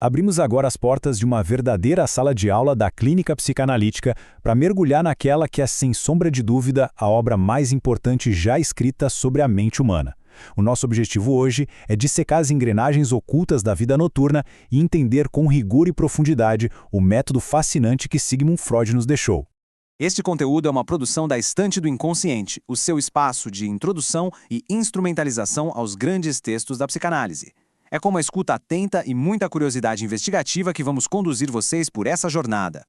Abrimos agora as portas de uma verdadeira sala de aula da clínica psicanalítica para mergulhar naquela que é, sem sombra de dúvida, a obra mais importante já escrita sobre a mente humana. O nosso objetivo hoje é dissecar as engrenagens ocultas da vida noturna e entender com rigor e profundidade o método fascinante que Sigmund Freud nos deixou. Este conteúdo é uma produção da Estante do Inconsciente, o seu espaço de introdução e instrumentalização aos grandes textos da psicanálise. É com uma escuta atenta e muita curiosidade investigativa que vamos conduzir vocês por essa jornada.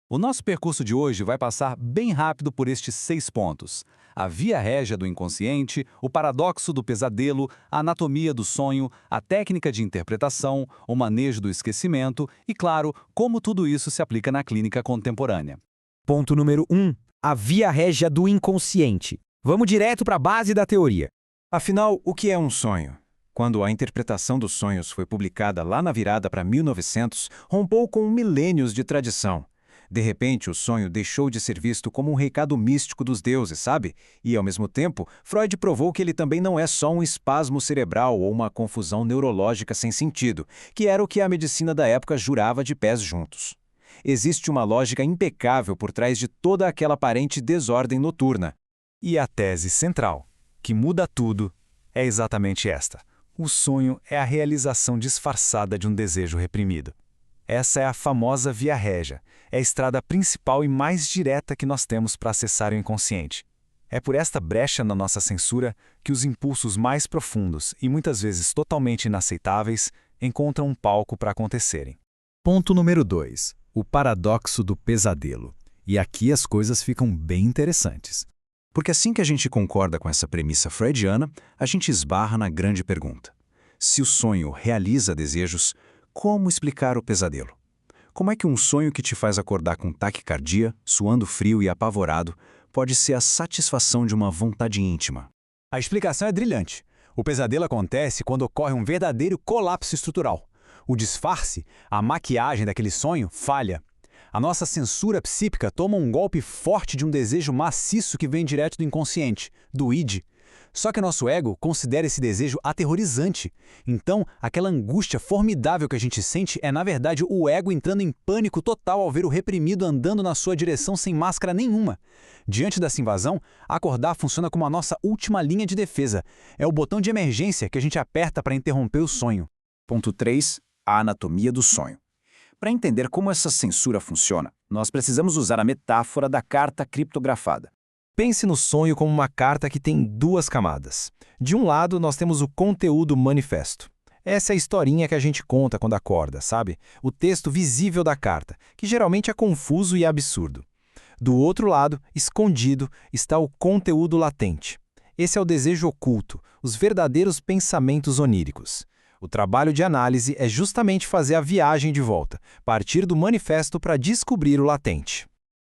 O nosso percurso de hoje vai passar bem rápido por estes 6 pontos. A via régia do inconsciente, o paradoxo do pesadelo, a anatomia do sonho, a técnica de interpretação, o manejo do esquecimento e, claro, como tudo isso se aplica na clínica contemporânea. Ponto número 1. A via régia do inconsciente. Vamos direto para a base da teoria. Afinal, o que é um sonho? Quando a interpretação dos sonhos foi publicada lá na virada para 1900, rompeu com milênios de tradição. De repente, o sonho deixou de ser visto como um recado místico dos deuses, sabe? E, ao mesmo tempo, Freud provou que ele também não é só um espasmo cerebral ou uma confusão neurológica sem sentido, que era o que a medicina da época jurava de pés juntos. Existe uma lógica impecável por trás de toda aquela aparente desordem noturna. E a tese central, que muda tudo, é exatamente esta. O sonho é a realização disfarçada de um desejo reprimido. Essa é a famosa via régia, é a estrada principal e mais direta que nós temos para acessar o inconsciente. É por esta brecha na nossa censura que os impulsos mais profundos e muitas vezes totalmente inaceitáveis encontram um palco para acontecerem. Ponto número 2. O paradoxo do pesadelo. E aqui as coisas ficam bem interessantes. Porque assim que a gente concorda com essa premissa freudiana, a gente esbarra na grande pergunta. Se o sonho realiza desejos, como explicar o pesadelo? Como é que um sonho que te faz acordar com taquicardia, suando frio e apavorado, pode ser a satisfação de uma vontade íntima? A explicação é brilhante. O pesadelo acontece quando ocorre um verdadeiro colapso estrutural. O disfarce, a maquiagem daquele sonho, falha. A nossa censura psíquica toma um golpe forte de um desejo maciço que vem direto do inconsciente, do id. Só que nosso ego considera esse desejo aterrorizante. Então, aquela angústia formidável que a gente sente é, na verdade, o ego entrando em pânico total ao ver o reprimido andando na sua direção sem máscara nenhuma. Diante dessa invasão, acordar funciona como a nossa última linha de defesa. É o botão de emergência que a gente aperta para interromper o sonho. Ponto 3. A anatomia do sonho. Para entender como essa censura funciona, nós precisamos usar a metáfora da carta criptografada. Pense no sonho como uma carta que tem 2 camadas. De um lado, nós temos o conteúdo manifesto. Essa é a historinha que a gente conta quando acorda, sabe? O texto visível da carta, que geralmente é confuso e absurdo. Do outro lado, escondido, está o conteúdo latente. Esse é o desejo oculto, os verdadeiros pensamentos oníricos. O trabalho de análise é justamente fazer a viagem de volta, partir do manifesto para descobrir o latente.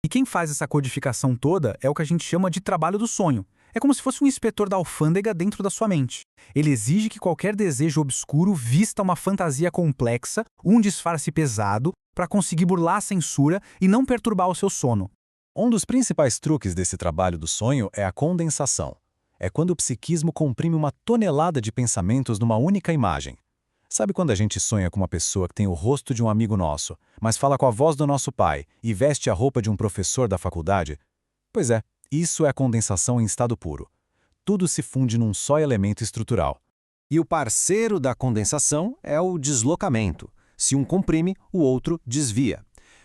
E quem faz essa codificação toda é o que a gente chama de trabalho do sonho. É como se fosse um inspetor da alfândega dentro da sua mente. Ele exige que qualquer desejo obscuro vista uma fantasia complexa, um disfarce pesado, para conseguir burlar a censura e não perturbar o seu sono. Um dos principais truques desse trabalho do sonho é a condensação. É quando o psiquismo comprime uma tonelada de pensamentos numa única imagem. Sabe quando a gente sonha com uma pessoa que tem o rosto de um amigo nosso, mas fala com a voz do nosso pai e veste a roupa de um professor da faculdade? Pois é, isso é a condensação em estado puro. Tudo se funde num só elemento estrutural. E o parceiro da condensação é o deslocamento. Se um comprime, o outro desvia.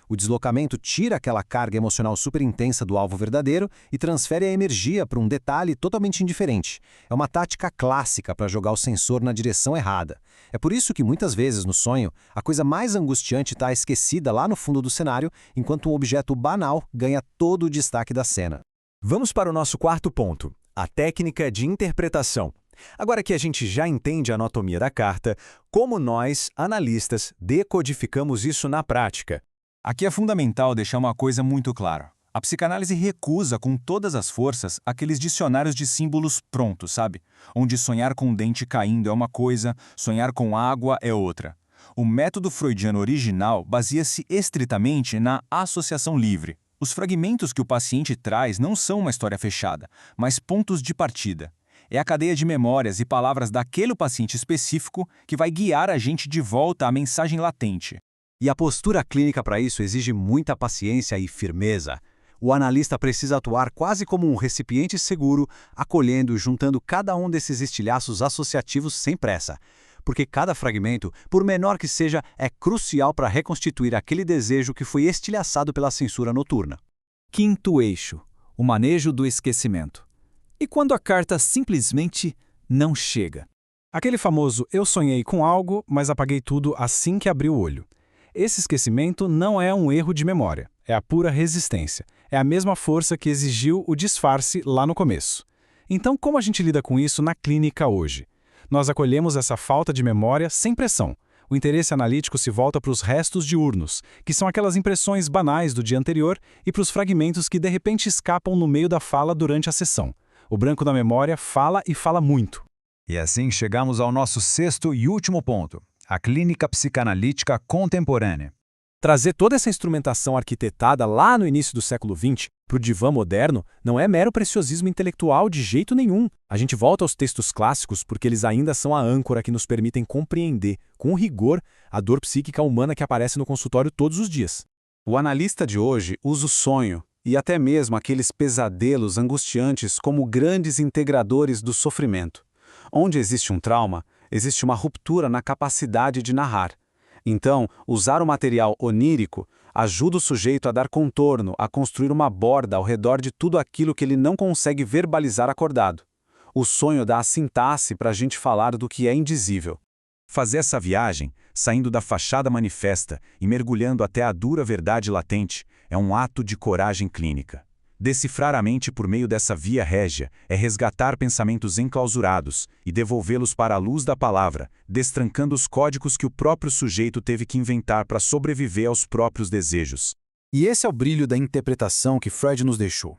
O deslocamento tira aquela carga emocional super intensa do alvo verdadeiro e transfere a energia para um detalhe totalmente indiferente. É uma tática clássica para jogar o sensor na direção errada. É por isso que muitas vezes no sonho, a coisa mais angustiante está esquecida lá no fundo do cenário, enquanto um objeto banal ganha todo o destaque da cena. Vamos para o nosso 4º ponto, a técnica de interpretação. Agora que a gente já entende a anatomia da carta, como nós, analistas, decodificamos isso na prática? Aqui é fundamental deixar uma coisa muito clara. A psicanálise recusa com todas as forças aqueles dicionários de símbolos prontos, sabe? Onde sonhar com um dente caindo é uma coisa, sonhar com água é outra. O método freudiano original baseia-se estritamente na associação livre. Os fragmentos que o paciente traz não são uma história fechada, mas pontos de partida. É a cadeia de memórias e palavras daquele paciente específico que vai guiar a gente de volta à mensagem latente. E a postura clínica para isso exige muita paciência e firmeza. O analista precisa atuar quase como um recipiente seguro, acolhendo e juntando cada um desses estilhaços associativos sem pressa. Porque cada fragmento, por menor que seja, é crucial para reconstituir aquele desejo que foi estilhaçado pela censura noturna. Quinto eixo: o manejo do esquecimento. E quando a carta simplesmente não chega? Aquele famoso "eu sonhei com algo, mas apaguei tudo assim que abri o olho". Esse esquecimento não é um erro de memória, é a pura resistência. É a mesma força que exigiu o disfarce lá no começo. Então, como a gente lida com isso na clínica hoje? Nós acolhemos essa falta de memória sem pressão. O interesse analítico se volta para os restos diurnos, que são aquelas impressões banais do dia anterior, e para os fragmentos que de repente escapam no meio da fala durante a sessão. O branco da memória fala e fala muito. E assim chegamos ao nosso sexto e último ponto: a clínica psicanalítica contemporânea. Trazer toda essa instrumentação arquitetada lá no início do século XX para o divã moderno não é mero preciosismo intelectual de jeito nenhum. A gente volta aos textos clássicos porque eles ainda são a âncora que nos permitem compreender, com rigor, a dor psíquica humana que aparece no consultório todos os dias. O analista de hoje usa o sonho e até mesmo aqueles pesadelos angustiantes como grandes integradores do sofrimento. Onde existe um trauma, existe uma ruptura na capacidade de narrar. Então, usar o material onírico ajuda o sujeito a dar contorno, a construir uma borda ao redor de tudo aquilo que ele não consegue verbalizar acordado. O sonho dá a sintaxe para a gente falar do que é indizível. Fazer essa viagem, saindo da fachada manifesta e mergulhando até a dura verdade latente, é um ato de coragem clínica. Decifrar a mente por meio dessa via régia é resgatar pensamentos enclausurados e devolvê-los para a luz da palavra, destrancando os códigos que o próprio sujeito teve que inventar para sobreviver aos próprios desejos. E esse é o brilho da interpretação que Freud nos deixou.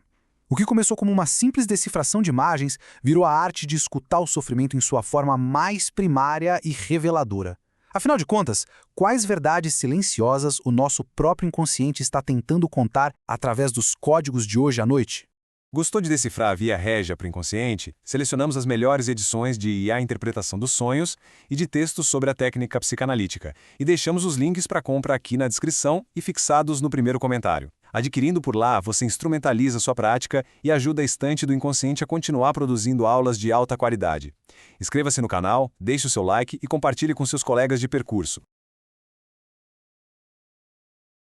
O que começou como uma simples decifração de imagens virou a arte de escutar o sofrimento em sua forma mais primária e reveladora. Afinal de contas, quais verdades silenciosas o nosso próprio inconsciente está tentando contar através dos códigos de hoje à noite? Gostou de decifrar a via régia para o inconsciente? Selecionamos as melhores edições de A Interpretação dos Sonhos e de textos sobre a técnica psicanalítica, e deixamos os links para compra aqui na descrição e fixados no primeiro comentário. Adquirindo por lá, você instrumentaliza sua prática e ajuda a estante do inconsciente a continuar produzindo aulas de alta qualidade. Inscreva-se no canal, deixe o seu like e compartilhe com seus colegas de percurso.